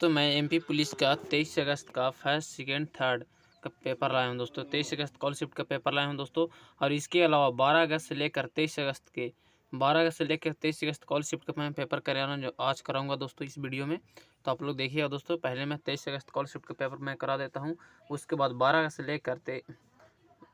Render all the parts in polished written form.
दोस्तों मैं MP police का 23 अगस्त का फर्स्ट सेकेंड थर्ड का पेपर लाया हूँ दोस्तों। 23 अगस्त कॉल शिफ्ट का पेपर लाया हूँ दोस्तों। और इसके अलावा 12 अगस्त से लेकर 23 अगस्त के 23 अगस्त कॉल शिफ्ट का मैं पेपर कराना जो आज कराऊंगा दोस्तों इस वीडियो में। तो आप लोग देखिएगा दोस्तों। पहले मैं 23 अगस्त कॉल शिफ्ट का पेपर मैं करा देता हूँ। उसके बाद 12 अगस्त से लेकर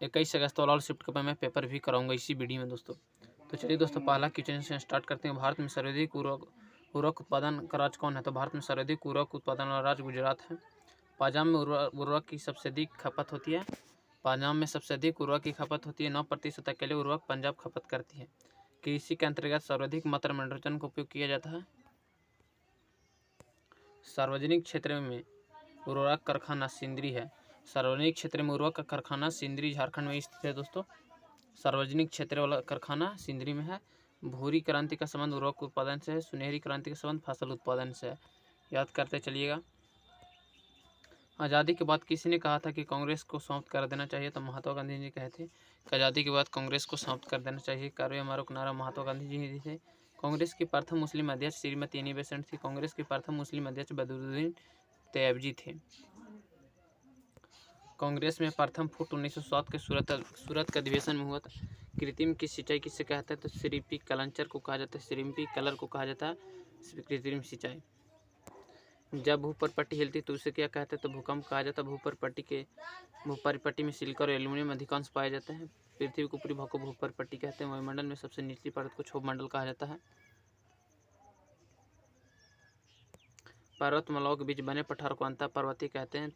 21 अगस्त वाला शिफ्ट का मैं पेपर भी कराऊंगा इसी वीडियो में दोस्तों। तो चलिए दोस्तों पहला क्वेश्चन से स्टार्ट करते हैं। भारत में सर्वाधिक उर्वरक उत्पादन का राज्य कौन है? तो भारत में सर्वाधिक उर्वरक उत्पादन वाला राज्य गुजरात है। पंजाब में उर्वरक की सबसे अधिक खपत होती है। पंजाब में सबसे अधिक उर्वरक की खपत होती है। 9% अकेले उर्वरक पंजाब खपत करती है। कृषि के अंतर्गत सर्वाधिक मात्रा में नाइट्रोजन का उपयोग किया जाता है। सार्वजनिक क्षेत्र में उर्वरक कारखाना सिंदरी है। सार्वजनिक क्षेत्र में उर्वरक का कारखाना सिंदरी झारखंड में स्थित है दोस्तों। सार्वजनिक क्षेत्र वाला कारखाना सिंदरी में है। भूरी क्रांति का संबंध उर्वरक उत्पादन से है। सुनहरी क्रांति का संबंध फसल उत्पादन से है। याद करते चलिएगा। आज़ादी के बाद किसी ने कहा था कि कांग्रेस को समाप्त कर देना चाहिए? तो महात्मा गांधी जी कहे थे कि आज़ादी के बाद कांग्रेस को समाप्त कर देना चाहिए। कार्य हमारा नारा महात्मा गांधी जी ही थे। कांग्रेस की प्रथम मुस्लिम अध्यक्ष श्रीमती एनी बेसेंट थी। कांग्रेस की प्रथम मुस्लिम अध्यक्ष बदरुद्दीन तैयबजी थे। कांग्रेस में प्रथम फुट 1907 के सूरत के अधिवेशन में हुआ था। कृत्रिम की सिंचाई किसे कहते हैं? तो श्रीपी कलंचर को कहा जाता है। श्रीपी कलर को कहा जाता है कृत्रिम सिंचाई। जब भूपर पट्टी हिलती तो उसे क्या कहते हैं? तो भूकंप कहा जाता है। भूपर पट्टी में सिलिकॉन और एल्यूमिनियम अधिकांश पाए जाते हैं। पृथ्वी के ऊपरी भाग को भूपर पट्टी कहते हैं। वायुमंडल में सबसे निचली परत को क्षोभ मंडल कहा जाता है। पर्वतमालाओं के बीच बने पठार को अंतः पर्वतीय कहते हैं।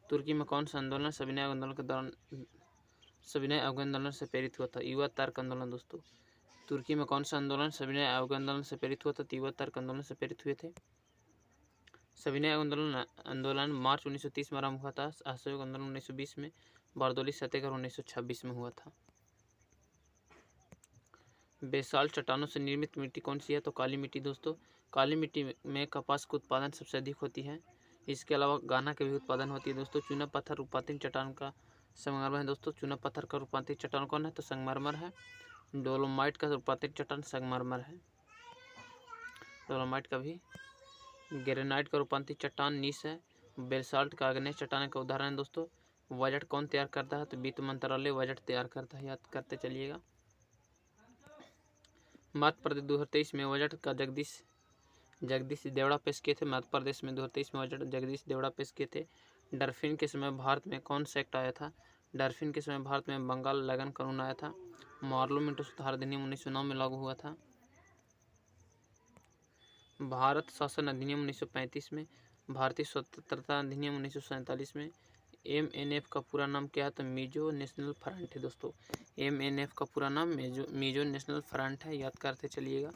तुर्की में कौन सा आंदोलन सविनय आंदोलन के दौरान सविनय अवज्ञा आंदोलन से प्रेरित हुआ था? युवा तर्क आंदोलन दोस्तों। तुर्की में कौन सा आंदोलन सविनय अवज्ञा आंदोलन से प्रेरित हुआ था? युवा तर्क आंदोलन से प्रेरित हुए थे। सविनय आंदोलन मार्च 1930 में आरंभ हुआ था। असहयोग आंदोलन 1920 में। बारदोली सत्याग्रह 1926 में हुआ था। बेसाल्ट चट्टानों से निर्मित मिट्टी कौन सी है? तो काली मिट्टी दोस्तों। काली मिट्टी में कपास का उत्पादन सबसे अधिक होती है। इसके अलावा गाना की भी उत्पादन होती है दोस्तों। चूना पत्थर रूपांतरित चट्टान का संगमरमर है दोस्तों। चूना पत्थर का रूपांतरित चट्टान कौन है? तो संगमरमर है। डोलोमाइट का रूपांतरित चट्टान संगमरमर है। डोलोमाइट का भी। ग्रेनाइट का रूपांतरित चट्टान नीस है। बेसाल्ट का आग्नेय चट्टान का उदाहरण है दोस्तों। बजट कौन तैयार करता है? तो वित्त मंत्रालय बजट तैयार करता है। याद करते चलिएगा। मध्य प्रदेश 2023 में बजट का जगदीश देवड़ा पेश किए थे। मध्य प्रदेश में 2023 में बजट जगदीश देवड़ा पेश किए थे। डॉल्फिन के समय भारत में कौन सा एक्ट आया था? डॉल्फिन के समय भारत में बंगाल लगन कानून आया था। मार्लो मिंटो सुधार अधिनियम 1909 में लागू हुआ था। भारत शासन अधिनियम 1935 में। भारतीय स्वतंत्रता अधिनियम 1947 में। MNF का पूरा नाम क्या है? तो मिजो नेशनल फ्रंट है दोस्तों। MNF का पूरा नाम मिजो नेशनल फ्रंट है। याद करते चलिएगा।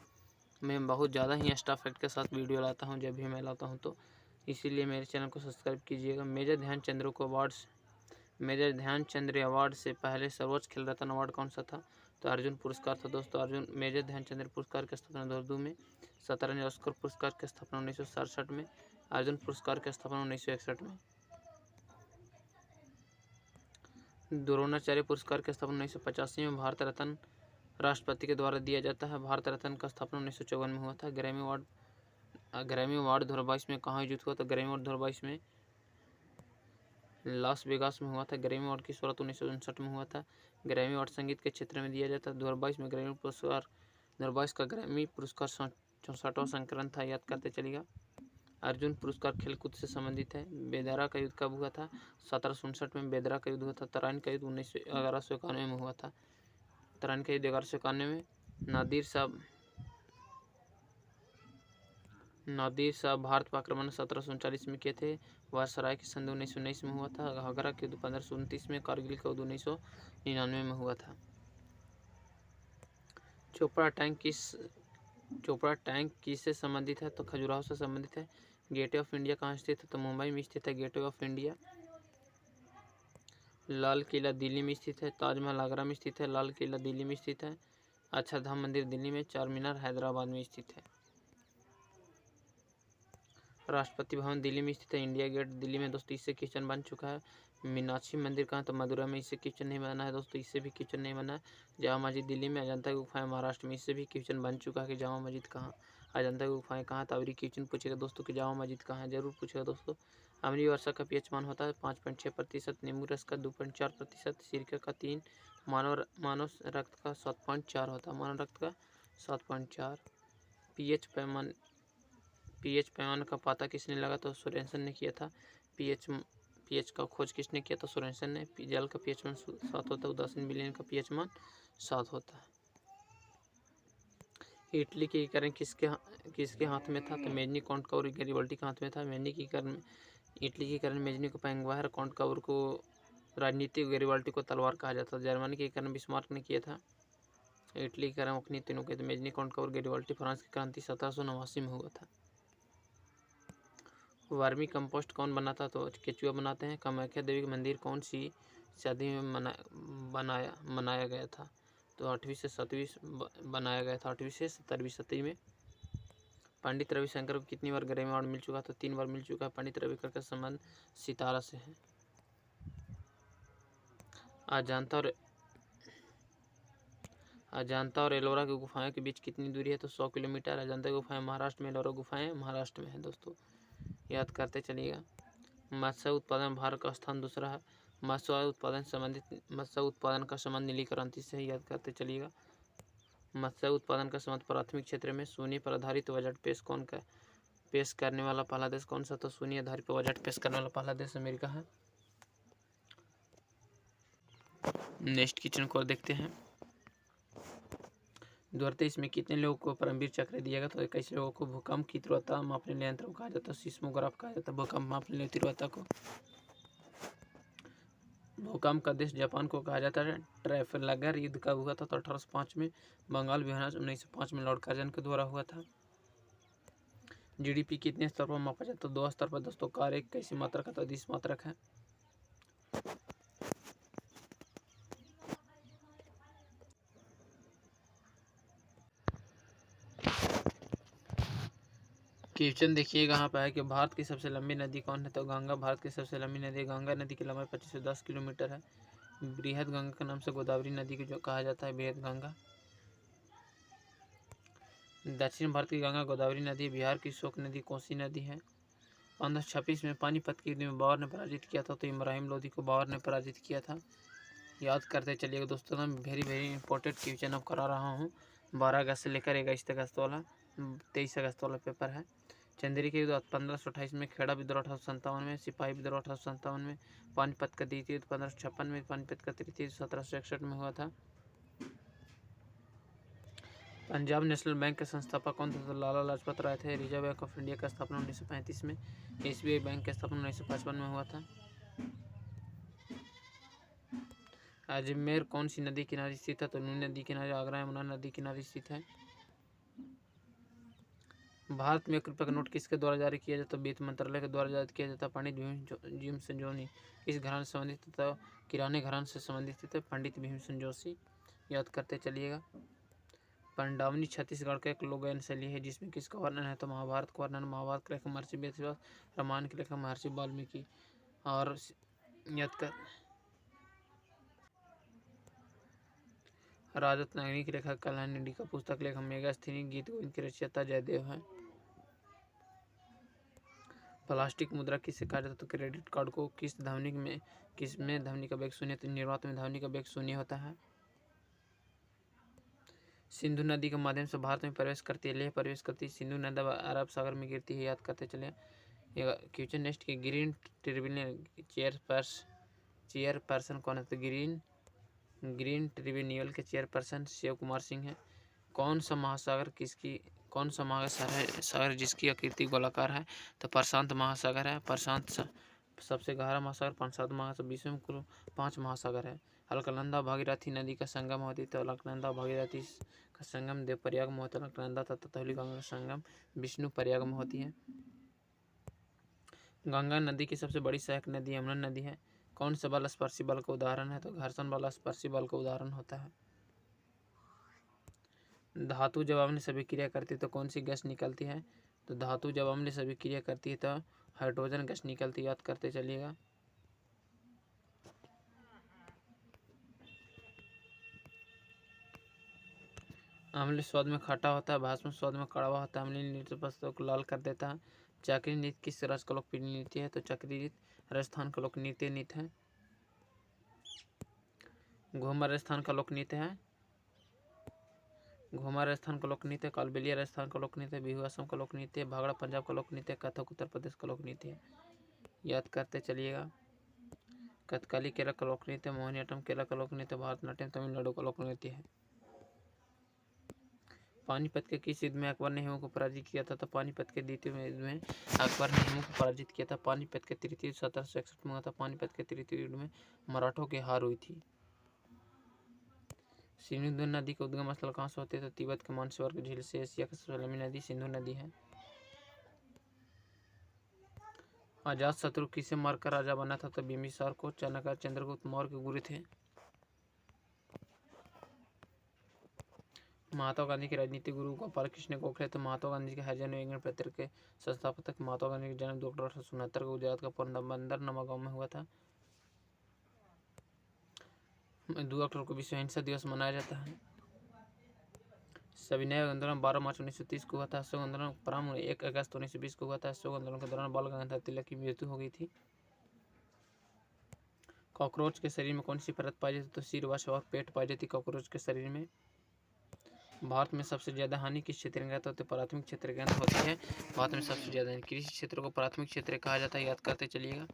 मैं बहुत ज़्यादा ही एक्स्ट्रा फैक्ट के साथ वीडियो लाता हूं जब भी मैं लाता हूं, तो इसीलिए मेरे चैनल को सब्सक्राइब कीजिएगा। मेजर ध्यानचंद्र अवार्ड से पहले सर्वोच्च खेल रत्न अवार्ड कौन सा था? तो अर्जुन पुरस्कार था दोस्तों। मेजर ध्यानचंद्र पुरस्कार की स्थापना 2002 में। शतरंज ऑस्कर पुरस्कार की स्थापना 1967 में। अर्जुन पुरस्कार की स्थापना 1961 में। द्रोणाचार्य पुरस्कार की स्थापना 1985 में। भारत रत्न राष्ट्रपति के द्वारा दिया जाता है। भारत रत्न का स्थापना 1954 में हुआ था। ग्रैमी अवार्ड 2022 में कहाँ आयोजित हुआ? तो ग्रैमी अवार्ड 2022 में लास वेगास में हुआ था। ग्रैमी अवार्ड की शुरुआत 1959 में हुआ था। ग्रैमी अवार्ड संगीत के क्षेत्र में दिया जाता है। 2022 में ग्रैमी पुरस्कार 2022 का ग्रैमी पुरस्कार 64वां संस्करण था। याद करते चलिएगा। अर्जुन पुरस्कार खेलकूद से संबंधित है। बेदरा का युद्ध कब हुआ था? 1759 में बेदरा का युद्ध हुआ था। तराइन का युद्ध 1191 में हुआ था। तराइन का युद्ध 1191 में। नादिर शाह भारत पर आक्रमण 1739 में किए थे। वायसराय की संधि 1919 में हुआ था। घाघरा के युद्ध 1529 में। कारगिल का युद्ध 1999 में हुआ था। चोपड़ा टैंक किससे संबंधित है? तो खजुराहो से संबंधित है। गेटवे ऑफ इंडिया कहाँ स्थित है? तो मुंबई में स्थित है gateway of India. Lal Qila Delhi में स्थित है। ताजमहल आगरा में स्थित है। लाल किला दिल्ली में स्थित है। अक्षरधाम मंदिर दिल्ली में। चार मीनार हैदराबाद में स्थित है। राष्ट्रपति भवन दिल्ली में स्थित है। इंडिया गेट दिल्ली में दोस्तों, इससे क्वेश्चन बन चुका है। मीनाक्षी मंदिर कहाँ? तो मदुरा में। इससे क्वेश्चन नहीं बना है दोस्तों, इससे भी क्वेश्चन नहीं बना है। जामा मस्जिद दिल्ली में। अजंता गुफाएं महाराष्ट्र में। इससे भी क्वेश्चन बन चुका है कि जामा मस्जिद कहाँ अजंता की गुफाएं कहाँ? तावरी क्वेश्चन पूछेगा दोस्तों कि जामा मस्जिद कहाँ है, जरूर पूछेगा दोस्तों। अम्लीय वर्षा का पीएच मान होता है 5.6%, नींबू रस का 2.4%, सिरके का 3, मानव रक्त का 7.4 होता है, मानव रक्त का 7.4। पीएच पैमाने का पता किसने लगा? तो सोरेनसन ने किया था। पीएच का खोज किसने किया? तो सोरेनसन ने। जल का पीएच मान 7 होता है, उदासीन विलयन का पीएच मान 7 होता है। इटली के एकीकरण किसके हाथ में था? तो मेजनी कॉन्ट और गैरिबाल्डी के हाथ में था। इटली के एकीकरण मेजनी को पैंगवार, कॉन्ट को राजनीतिक, गैरिबाल्डी को तलवार कहा जाता था। जर्मनी के एकीकरण बिस्मार्क ने किया था। इटली के एकीकरण अपनी तीनों के, मेजनी कॉन्ट और गैरिबाल्डी। फ्रांस की क्रांति 1789 में हुआ था। वर्मी कंपोस्ट कौन बनाता? तो केचुआ बनाते हैं। कामाख्या देवी का मंदिर कौन सी सदी में मनाया गया था? तो 8वीं से 7वीं बनाया गया था, 8वीं से 17वीं सदी में। पंडित रविशंकर को कितनी बार ग्रैमी अवार्ड मिल चुका? तो 3 बार मिल चुका है। पंडित रविशंकर का संबंध सितारा से है। अजंता और एलोरा की गुफाएं के बीच कितनी दूरी है? तो 100 किलोमीटर। अजंता की गुफाएं महाराष्ट्र में, एलोरा गुफाएं महाराष्ट्र में है दोस्तों, याद करते चलिएगा। मत्स्य उत्पादन भारत का स्थान दूसरा है। मत्स्य उत्पादन का संबंध नीली क्रांति से, याद करते चलिएगा। मत्स्य उत्पादन का संबंध प्राथमिक क्षेत्र में। शून्य पर आधारित बजट पेश करने वाला पहला देश कौन सा? तो शून्य आधारित पर बजट पेश करने वाला पहला देश अमेरिका है। नेक्स्ट क्वेश्चन को देखते हैं। 2023 में कितने लोगों को परमवीर चक्र दिया गया? तो 21 लोगों को। भूकंप की तीव्रता मापने यंत्र को कहा जाता है सिस्मोग्राफ कहा जाता है, भूकंप मापने तीव्रता को। भूकंप का देश जापान को कहा जाता है। ट्रैफलगर युद्ध कब हुआ था? तो 1805 में। बंगाल विभाजन 1905 में लॉर्ड कार्जन के द्वारा हुआ था। जीडीपी कितने स्तर पर मापा जाता है? 2 स्तर पर दोस्तों। कार्य कैसी मात्रक है? तो 20 मात्रक है। क्वेश्चन देखिएगा यहाँ पे है कि भारत की सबसे लंबी नदी कौन है? तो गंगा भारत की सबसे लंबी नदी है। गंगा नदी की लंबाई 25 से 10 किलोमीटर है। बृहद गंगा के नाम से गोदावरी नदी को जो कहा जाता है बृहद गंगा। दक्षिण भारत की गंगा गोदावरी नदी, बिहार की शोक नदी कोसी नदी है। 1526 में पानीपत की युद्ध में बाबर ने पराजित किया था, तो इब्राहिम लोदी को बाबर ने पराजित किया था। याद करते चलिएगा दोस्तों, मैं वेरी इंपॉर्टेंट क्वेश्चन अब करा रहा हूँ। 12 अगस्त से लेकर 21 अगस्त वाला, 23 अगस्त वाला पेपर है। चंदेरी के युद्ध 1528 में, खेड़ा विद्रोह 1857 में, सिपाही विद्रोह 1857 में, पानीपत का द्वितीय युद्ध 1556 में, पानीपत का तृतीय युद्ध 1761 में हुआ था। पंजाब नेशनल बैंक के संस्थापक कौन थे? तो लाला लाजपत राय थे। रिजर्व बैंक ऑफ इंडिया का स्थापना 1935 में। एसबीआई बैंक का स्थापना 1955 में हुआ था। अजमेर कौन सी नदी किनारे स्थित है? तो नून नदी किनारे। आगरा यमुना नदी किनारे स्थित है। भारत में 1 रुपये का नोट किसके द्वारा जारी किया जाता है? वित्त मंत्रालय के द्वारा जारी किया जाता है। पंडित भीमसेन जोशी किस घराने से संबंधित था? किराने घराने से संबंधित थे पंडित भीमसेन जोशी, याद करते चलिएगा। पांडवानी छत्तीसगढ़ का एक लोक शैली है जिसमें किसका वर्णन है? तो महाभारत का वर्णन। महाभारत के लेखक महर्षि वेदव्यास, रामायण के लेखक महर्षि वाल्मीकि। और याद कर राजरत्नागिनी के लेखक कल्याण का पुस्तक लेखक मेगास्थनीय, गीत गोविंद के रचयिता जयदेव हैं। प्लास्टिक मुद्रा किसे कहा जाता है? तो क्रेडिट कार्ड को। किस में ध्वनि का वेग शून्य? तो निर्वात में ध्वनि का वेग शून्य होता है। सिंधु नदी के माध्यम से भारत में प्रवेश करती है, लेह प्रवेश करती है। सिंधु नदी अरब सागर में गिरती है, याद करते चले। क्वेश्चन नेक्स्ट के ग्रीन ट्रिब्यूनल चेयरपर्सन कौन है? तो ग्रीन ट्रिब्यूनल के चेयरपर्सन शिव कुमार सिंह है। कौन सा महासागर जिसकी आकृति गोलाकार है? तो प्रशांत महासागर है। प्रशांत सबसे गहरा महासागर, प्रशांत महासागर। विश्व में कुल 5 महासागर है। अलकनंदा भागीरथी नदी का संगम होती है, तो अलकनंदा भागीरथी का संगम देवप्रयाग में होता है। अलकनंदा तथा धौलीगंगा का संगम विष्णु प्रयाग में होती है। गंगा नदी की सबसे बड़ी सहायक नदी यमुना नदी है। कौन सा बल स्पर्शी बल का उदाहरण है? तो घर्षण बल स्पर्शी बल का उदाहरण होता है। धातु जब अम्ल से अभिक्रिया करती है तो कौन सी गैस निकलती है? तो धातु जब अम्ल से अभिक्रिया करती है तो हाइड्रोजन गैस निकलती है, याद करते चलिएगा। आंवले स्वाद में खट्टा होता है, भासमान स्वाद में कड़वा होता है। अम्लीय नृत्य वस्तुओं को लाल कर देता है। चक्री नृत्य किस राज्य का लोकप्रिय नृत्य है? तो चक्री नृत्य राजस्थान का लोक नृत्य है। घूमर राजस्थान का लोक नृत्य है। घूमर राजस्थान का लोक नृत्य है। कालबेलिया राजस्थान का लोक नृत्य है। बिहू असम का लोक नृत्य है। भांगड़ा पंजाब का लोक नृत्य है। कथक उत्तर प्रदेश का लोक नृत्य है। याद करते चलिएगा। कथकली केरल का लोक नृत्य है। मोहिनीअट्टम केरल का लोक नृत्य है। भारतनाट्यम तमिलनाडु का लोक नृत्य है। पानीपत के किस युद्ध में अकबर ने हुमायूं को पराजित किया था? तो पानीपत के द्वितीय युद्ध में अकबर ने हुमायूं को पराजित किया था। पानीपत के तृतीय युद्ध 1761 में हुआ था। पानीपत के तृतीय युद्ध में मराठों की हार हुई थी। सिंधु नदी का उद्गम स्थल कहाँ से होते हैं? तो तिब्बत के मानसरोवर की झील से। एशिया की सबसे लंबी नदी सिंधु नदी है। अजात शत्रु किसे मारकर राजा बना था? तो बिंबिसार को। चाणक्य चंद्रगुप्त मौर्य के गुरु थे। महात्मा गांधी के राजनीतिक गुरु गोपाल कृष्ण गोखले। तो महात्मा गांधी के हरिजन विज्ञान पत्र के संस्थापक महात्मा गांधी का जन्म 2 अक्टूबर 1869 को गुजरात का पोरबंदर गांव में हुआ था। 2 अक्टूबर को विश्व अहिंसा दिवस मनाया जाता है। सविनय आंदोलन 12 मार्च 1930 को हुआ था। अशोक आंदोलन प्रारंभ 1 अगस्त 1920 को हुआ था। अशोक आंदोलन के दौरान बाल गंगाधर तिलक की मृत्यु हो गई थी। कॉकरोच के शरीर में कौन सी परत पाई जाती? तो सिर, वक्ष और पेट पाई जाती कॉकरोच के शरीर में। भारत में सबसे ज्यादा हानि किस क्षेत्र में होती है? तो प्राथमिक क्षेत्र के अंदर होती है। भारत में सबसे ज्यादा कृषि क्षेत्र को प्राथमिक क्षेत्र कहा जाता है। याद करते चलिएगा।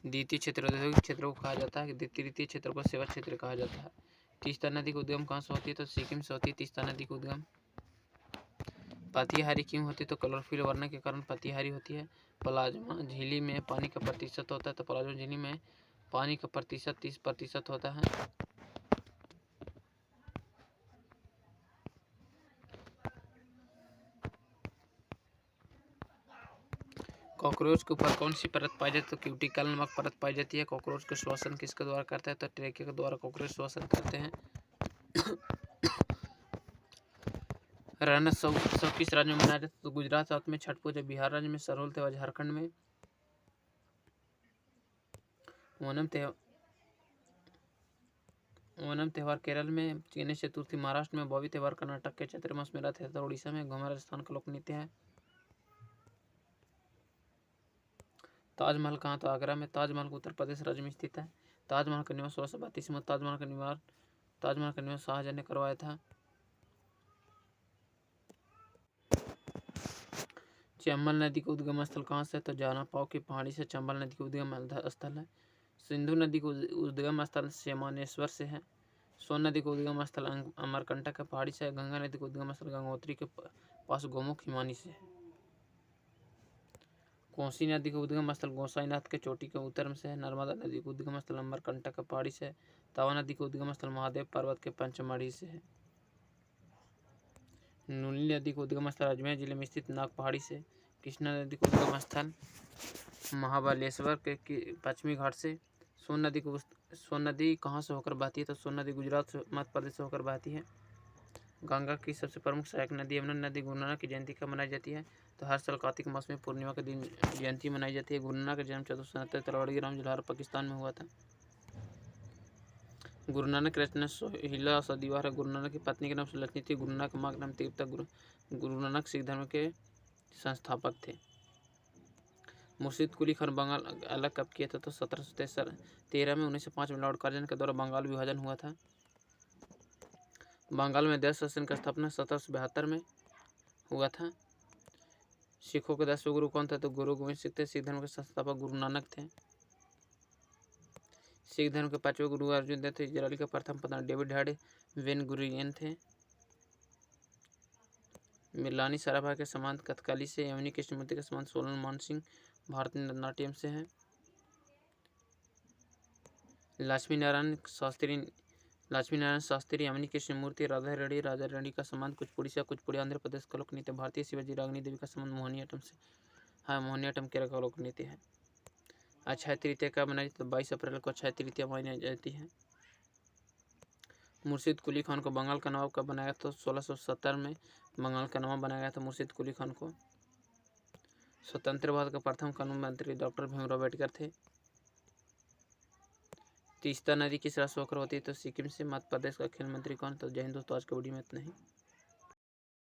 द्वितीय क्षेत्र औद्योगिक क्षेत्र को कहा जाता है। तृतीय क्षेत्र को सेवा क्षेत्र कहा जाता है। तीस्ता नदी का उद्गम कहाँ से होती है? तो सिक्किम से होती है तीस्ता नदी का उद्गम। पतिहारी क्यों होती है? तो क्लोरोफिल वर्णन के कारण पतिहारी होती है। प्लाज्मा झिल्ली में पानी का प्रतिशत होता है। तो प्लाज्मा झिल्ली में पानी का प्रतिशत 30% होता है। कॉकरोच के ऊपर कौन सी परत पाई जाती है? तो क्यूटिकल नामक परत पाई जाती है। कॉकरोच का श्वसन किसके द्वारा करता है? तो ट्रेके के द्वारा कॉकरोच श्वसन करते हैं। रणोत्सव किस राज्य में मनाया जाता है? तो गुजरात साउथ में छठ पूजा, बिहार राज्य में सरहुल त्योहार, झारखंड में ओणम त्योहार, केरल में गणेश चतुर्थी, महाराष्ट्र में भोवी त्योहार, कर्नाटक के चैत्र मास में रथ यात्रा, उड़ीसा में घूमर राजस्थान का लोक नृत्य है। ताजमहल कहाँ? तो आगरा में। ताजमहल उत्तर प्रदेश राज्य में स्थित है। ताजमहल का निर्माण 1632 में ताजमहल का निर्माण शाहजहां ने करवाया था। चंबल नदी का उद्गम स्थल कहाँ से? तो जानापाव की पहाड़ी से चंबल नदी का उद्गम स्थल है। सिंधु नदी का उद्गम स्थल सेमानेश्वर से है। सोन नदी का उद्गम स्थल अमरकंटक के पहाड़ी से है। गंगा नदी का उद्गम स्थल गंगोत्री के पास गोमुख हिमानी से है। कोसी नदी का उद्गम स्थल गोसाईनाथ के चोटी के उत्तर से है। नर्मदा नदी का उद्गम स्थल अमरकंटक के पहाड़ी से है। तवा नदी का उद्गम स्थल महादेव पर्वत के पंचमढ़ी से है। नूली नदी का उद्गम स्थल अजमेर जिले में स्थित नाग पहाड़ी से। कृष्णा नदी का उद्गम स्थल महाबलेश्वर के पश्चिमी घाट से। सोन नदी कहाँ से होकर बहती है? तो सोन नदी गुजरात से मध्य प्रदेश से होकर बहती है। गंगा की सबसे प्रमुख सहायक नदी यमुना नदी। गुरु नानक की जयंती कब मनाई जाती है? तो हर साल कार्तिक मास में पूर्णिमा के दिन जयंती मनाई जाती है। गुरु नानक का जन्म 1469 तलवाड़ी राम लाहौर पाकिस्तान में हुआ था। गुरु नानक की रचना सोहिला सदीवार है। गुरु नानक की पत्नी के नाम से लक्ष्मी थी। गुरु नानक माँ के नाम तीर्था। गुरु नानक सिख धर्म के संस्थापक थे। मुर्शिद कुली खान बंगाल अलग कब किया था? तो 1713 में। 1905 में लॉर्ड कार्जन के द्वारा बंगाल विभाजन हुआ था। बंगाल में 10 शासन का स्थापना 1772 में हुआ था। सिखों के 10वें गुरु कौन थे? तो गुरु गोविंद सिंह थे। सिख धर्म के संस्थापक गुरु नानक थे। सिख धर्म के 5वें गुरु अर्जुन देव थे। इजराइल के प्रथम प्रधान डेविड हेड वेन गुरियन थे। मिलानी साराभाई के समान कथकली से। यमुनी कृष्णमूर्ति के समान सोलन मानसिंह भारतनाट्यम से है। लक्ष्मी नारायण शास्त्री यमुनी कृष्णमूर्ति राधा रेड्डी राजा रेड्डी का संबंध कुचिपुड़ी आंध्र प्रदेश का लोक नृत्य। भारतीय शिवाजी रागनी देवी का संबंध मोहिनीअट्टम से। हाँ, मोहिनीअट्टम केरल का लोक नृत्य है। अक्षय तृतीया कब मनाई जाती है? तो 22 अप्रैल को अक्षय तृतीया मनाई जाती है। मुर्शिद कुली खान को बंगाल का नवाब कब बनाया? तो 1670 में बंगाल का नवाब बनाया गया था मुर्शिद कुली खान को। स्वतंत्र भारत का प्रथम कानून मंत्री डॉक्टर भीमराव अम्बेडकर थे। तीस्ता नदी किस राज्य से होकर होती है? तो सिक्किम से। मध्य प्रदेश का खेल मंत्री कौन? तो जय हिंद दोस्तों, आज के वीडियो में इतना ही।